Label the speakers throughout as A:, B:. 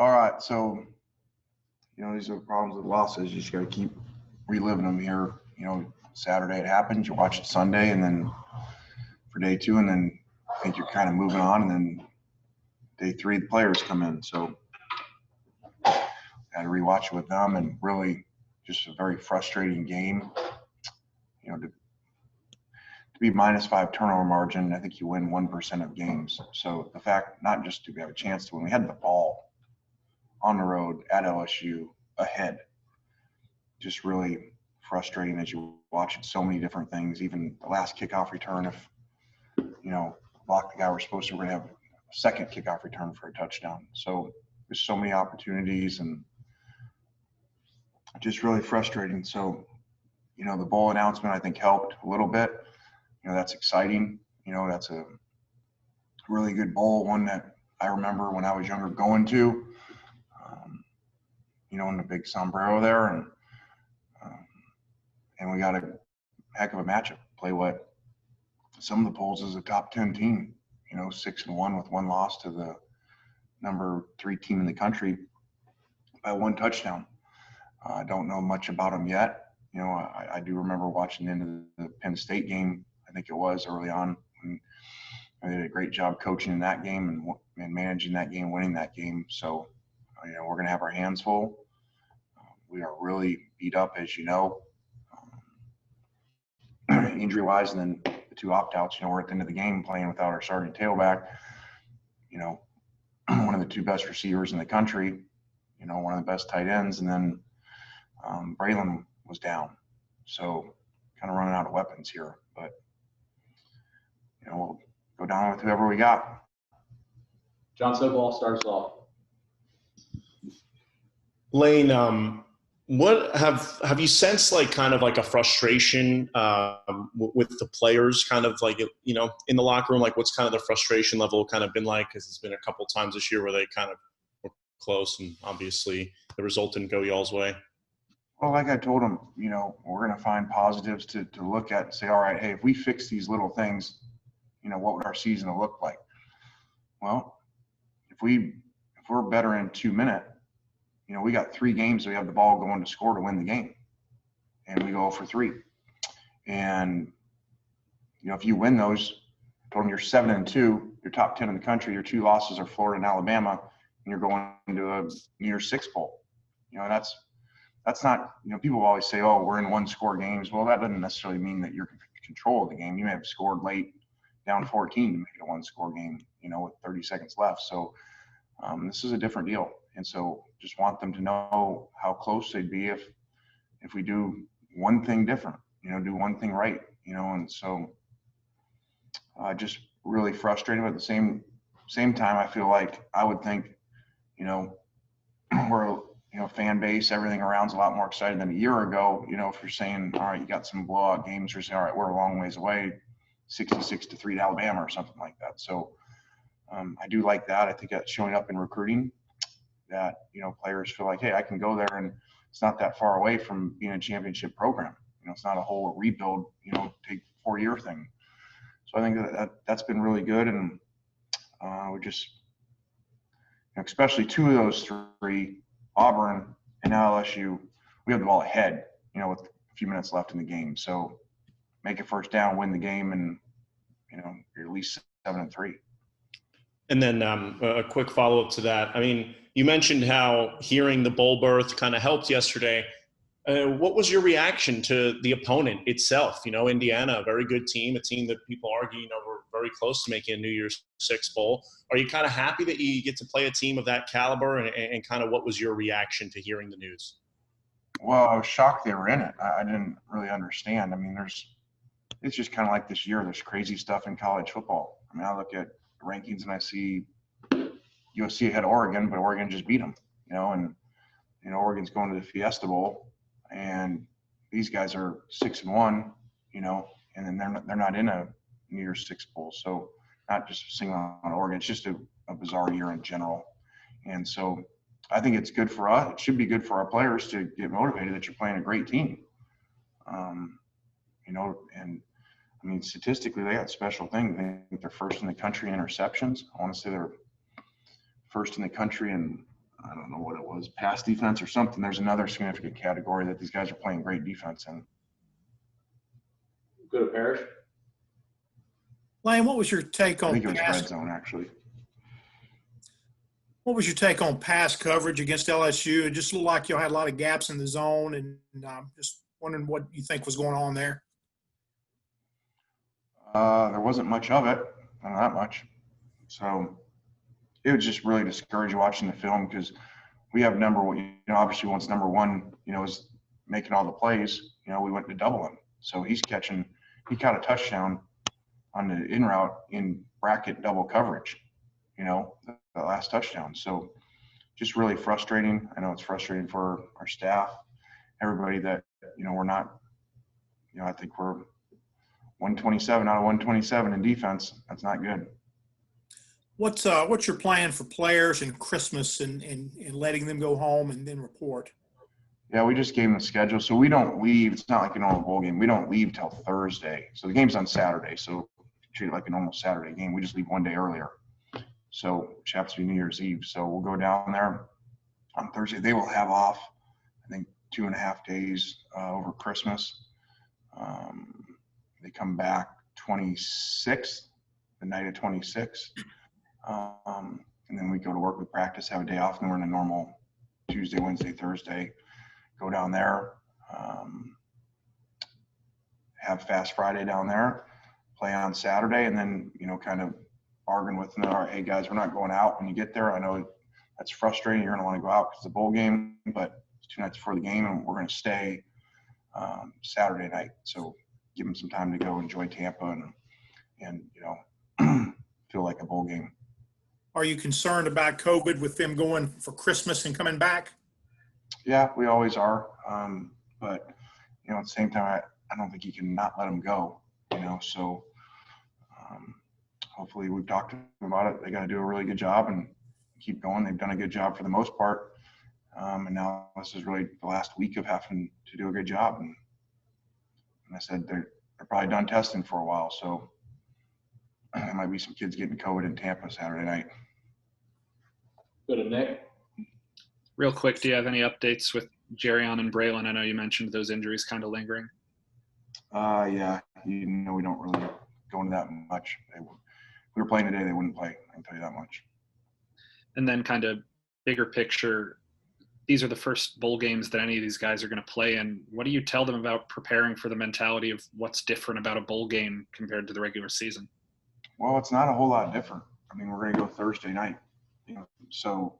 A: All right, so these are the problems with losses. You just got to keep reliving them here. Saturday it happened. You watch it Sunday, and then for day two, and then I think you're kind of moving on, and then day three the players come in. So got to rewatch it with them, and really just a very frustrating game. To be -5 turnover margin, I think you win 1% of games. So the fact, not just do we have a chance to win, we had the ball on the road at LSU ahead. Just really frustrating as you watch it. So many different things. Even the last kickoff return, if block the guy we're supposed to, we're gonna have a second kickoff return for a touchdown. So there's so many opportunities and just really frustrating. So the bowl announcement I think helped a little bit. That's exciting. That's a really good bowl, one that I remember when I was younger going to. In the big sombrero there, and we got a heck of a matchup. Play what some of the polls is a top 10 team. 6-1 with one loss to the number 3 team in the country by 1 touchdown. I don't know much about them yet. I do remember watching the end of the Penn State game. I think it was early on. And they did a great job coaching in that game and managing that game, winning that game. So, we're going to have our hands full. We are really beat up, as you know, injury-wise, and then the 2 opt-outs. We're at the end of the game playing without our starting tailback. One of the 2 best receivers in the country. One of the best tight ends, and then Braylen was down. So, kind of running out of weapons here, but we'll go down with whoever we got.
B: John Soball starts off.
C: Lane, what have you sensed kind of a frustration with the players, kind of in the locker room? What's kind of the frustration level kind of been like? Because it's been a couple of times this year where they kind of were close, and obviously the result didn't go y'all's way.
A: Well, like I told them, we're going to find positives to look at and say, all right, hey, if we fix these little things, what would our season look like? Well, if we're better in 2 minutes, we got 3 games, so we have the ball going to score to win the game, and we go for 3. And if you win those, I told them you're 7-2, you're top 10 in the country. Your 2 losses are Florida and Alabama, and you're going into a New Year's Six bowl. That's not, people always say, oh, we're in 1-score games. Well, that doesn't necessarily mean that you're in control of the game. You may have scored late, down 14 to make it a 1-score game, with 30 seconds left. So this is a different deal. And so just want them to know how close they'd be if we do one thing different, do one thing right, and so just really frustrated. But at the same time, I feel like I would think, we're fan base, everything around's a lot more excited than a year ago. If you're saying, all right, you got some blowout games, you're saying, all right, we're a long ways away, 66-3 to Alabama or something like that. So I do like that. I think that's showing up in recruiting, that players feel like, hey, I can go there and it's not that far away from being a championship program. It's not a whole rebuild, take 4-year thing. So I think that's been really good, and we just, especially 2 of those 3, Auburn and now LSU, we have the ball ahead, with a few minutes left in the game. So make a first down, win the game, and you're at least 7-3.
C: And then a quick follow-up to that. I mean, you mentioned how hearing the bowl berth kind of helped yesterday. What was your reaction to the opponent itself? Indiana, a very good team, a team that people argue, were very close to making a New Year's Six bowl. Are you kind of happy that you get to play a team of that caliber? And kind of what was your reaction to hearing the news?
A: Well, I was shocked they were in it. I didn't really understand. I mean, it's just kind of like this year. There's crazy stuff in college football. I mean, I look at the rankings and I see USC ahead of Oregon, but Oregon just beat them, and Oregon's going to the Fiesta Bowl, and these guys are 6-1, and then they're not in a New Year's Six bowl. So not just single on Oregon, it's just a bizarre year in general. And so I think it's good for us. It should be good for our players to get motivated that you're playing a great team. And I mean, statistically, they got special things. I think they're first in the country in interceptions. I want to say they're first in the country in I don't know what it was, pass defense or something. There's another significant category that these guys are playing great defense in.
B: Go to Parrish.
D: Lane, what was your take
A: I
D: on
A: think it was red
D: pass?
A: zone, actually.
D: What was your take on pass coverage against LSU? It just looked like you had a lot of gaps in the zone, and just wondering what you think was going on there.
A: There wasn't much of it, not that much. So it was just really discouraging watching the film because we have obviously once number one, is making all the plays, we went to double him. So he caught a touchdown on the in route in bracket double coverage, the last touchdown. So just really frustrating. I know it's frustrating for our staff, everybody that, we're not, I think we're 127 out of 127 in defense. That's not good.
D: What's your plan for players and Christmas and letting them go home and then report?
A: Yeah, we just gave them a schedule. So we don't leave. It's not like a normal bowl game. We don't leave till Thursday. So the game's on Saturday. So treat it like a normal Saturday game. We just leave one day earlier. So which happens to be New Year's Eve. So we'll go down there on Thursday. They will have off, I think, 2.5 days over Christmas. They come back 26th, the night of 26th. And then we go to work, we practice, have a day off, and we're in a normal Tuesday, Wednesday, Thursday. Go down there, have Fast Friday down there, play on Saturday, and then, kind of bargain with them. All right, hey guys, we're not going out when you get there. I know that's frustrating. You're going to want to go out because it's a bowl game, but it's 2 nights before the game, and we're going to stay Saturday night. So give them some time to go enjoy Tampa and feel like a bowl game.
D: Are you concerned about COVID with them going for Christmas and coming back?
A: Yeah, we always are. But, at the same time, I don't think you can not let them go, so hopefully we've talked to them about it. They got to do a really good job and keep going. They've done a good job for the most part. And now this is really the last week of having to do a good job. And I said, they're probably done testing for a while. So there might be some kids getting COVID in Tampa Saturday night.
B: Go to Nick.
E: Real quick, do you have any updates with Jerriann and Braylen? I know you mentioned those injuries kind of lingering.
A: Yeah, we don't really go into that much. If we were playing today, they wouldn't play. I can tell you that much.
E: And then kind of bigger picture, these are the first bowl games that any of these guys are going to play in. What do you tell them about preparing for the mentality of what's different about a bowl game compared to the regular season?
A: Well, it's not a whole lot different. I mean, we're going to go Thursday night, so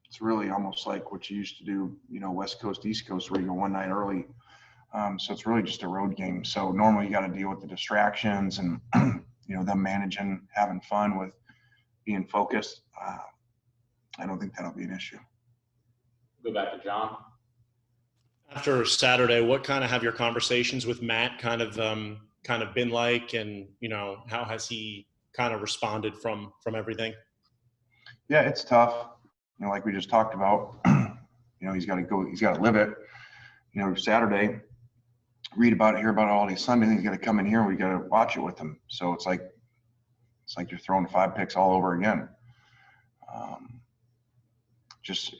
A: it's really almost like what you used to do, West Coast, East Coast, where you go one night early. So it's really just a road game. So normally you got to deal with the distractions and, them managing, having fun with being focused. I don't think that'll be an issue.
B: Go back to John.
C: After Saturday, what kind of have your conversations with Matt kind of been like, and how has he kind of responded from everything?
A: Yeah, it's tough. Like we just talked about, he's got to live it. Saturday, read about it, hear about it all day Sunday. He's got to come in here and we got to watch it with him. So it's like you're throwing 5 picks all over again.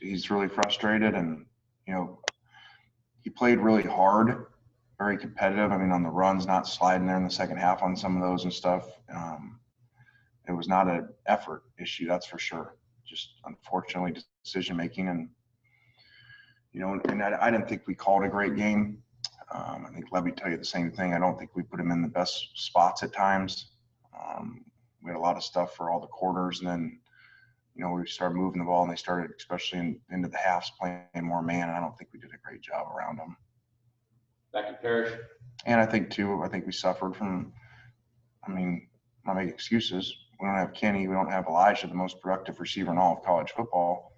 A: He's really frustrated, and he played really hard, very competitive. I mean, on the runs, not sliding there in the second half on some of those and stuff. It was not an effort issue, that's for sure. Just unfortunately decision making, and I didn't think we called a great game. I think Levy tell you the same thing. I don't think we put him in the best spots at times. We had a lot of stuff for all the quarters, and then we started moving the ball, and they started, especially into the halves, playing more man. And I don't think we did a great job around them.
B: Back to Parrish.
A: And I think we suffered from. I mean, not make excuses. We don't have Kenny. We don't have Elijah, the most productive receiver in all of college football,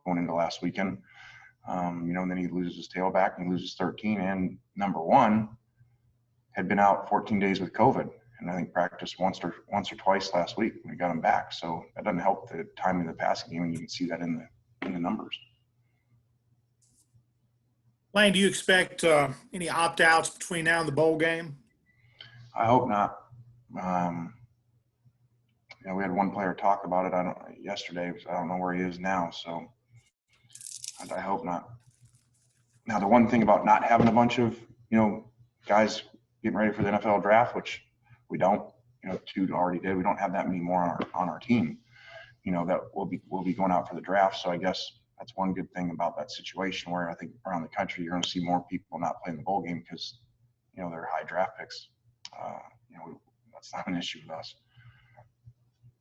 A: going into last weekend. And then he loses his tailback and he loses 13. And number one had been out 14 days with COVID, and I think practiced once or twice last week when we got him back. So that doesn't help the timing of the passing game, and you can see that in the numbers.
D: Lane, do you expect any opt-outs between now and the bowl game?
A: I hope not. We had one player talk about it yesterday. I don't know where he is now. So I hope not. Now, the one thing about not having a bunch of, guys getting ready for the NFL draft, which we don't, 2 already did. We don't have that many more on our team, that will be going out for the draft. So I guess that's one good thing about that situation, where I think around the country, you're going to see more people not playing the bowl game because, they're high draft picks. That's not an issue with us.